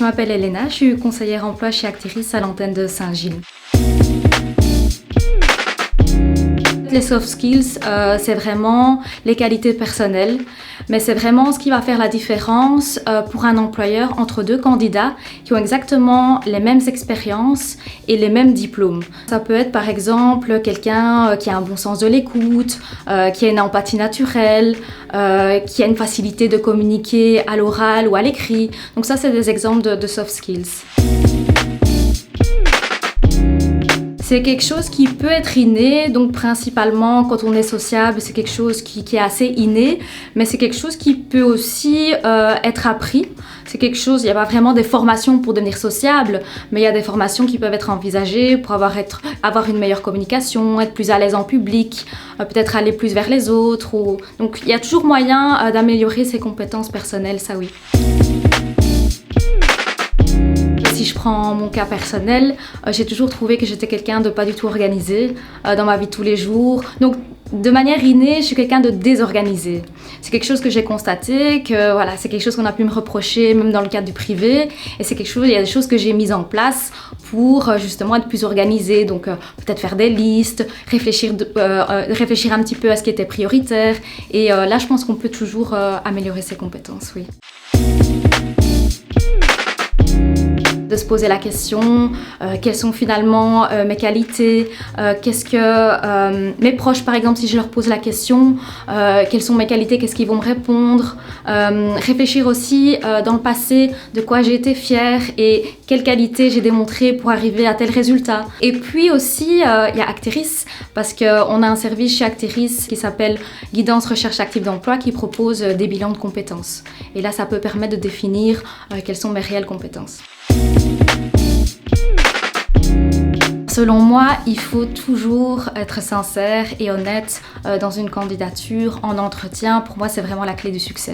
m'appelle Elena, je suis conseillère emploi chez Actiris à l'antenne de Saint-Gilles. Les soft skills, c'est vraiment les qualités personnelles, mais c'est vraiment ce qui va faire la différence pour un employeur entre deux candidats qui ont exactement les mêmes expériences et les mêmes diplômes. Ça peut être par exemple quelqu'un qui a un bon sens de l'écoute, qui a une empathie naturelle, qui a une facilité de communiquer à l'oral ou à l'écrit. Donc ça, c'est des exemples de soft skills. C'est quelque chose qui peut être inné, donc principalement quand on est sociable, c'est quelque chose qui est assez inné, mais c'est quelque chose qui peut aussi être appris. C'est quelque chose, il n'y a pas vraiment des formations pour devenir sociable, mais il y a des formations qui peuvent être envisagées pour avoir une meilleure communication, être plus à l'aise en public, peut-être aller plus vers les autres. Donc il y a toujours moyen d'améliorer ses compétences personnelles, ça oui. Si je prends mon cas personnel, j'ai toujours trouvé que j'étais quelqu'un de pas du tout organisé dans ma vie de tous les jours. Donc, de manière innée, je suis quelqu'un de désorganisé. C'est quelque chose que j'ai constaté, que voilà, c'est quelque chose qu'on a pu me reprocher même dans le cadre du privé. Et c'est quelque chose, il y a des choses que j'ai mises en place pour justement être plus organisée. Donc, peut-être faire des listes, réfléchir un petit peu à ce qui était prioritaire. Et là, je pense qu'on peut toujours améliorer ses compétences, oui. De se poser la question, quelles sont finalement mes qualités, qu'est-ce que mes proches par exemple, si je leur pose la question, quelles sont mes qualités, qu'est-ce qu'ils vont me répondre, réfléchir aussi dans le passé de quoi j'ai été fière et quelles qualités j'ai démontrées pour arriver à tel résultat. Et puis aussi il y a Actiris, parce qu'on a un service chez Actiris qui s'appelle Guidance Recherche Active d'Emploi qui propose des bilans de compétences. Et là ça peut permettre de définir quelles sont mes réelles compétences. Selon moi, il faut toujours être sincère et honnête dans une candidature, en entretien. Pour moi, c'est vraiment la clé du succès.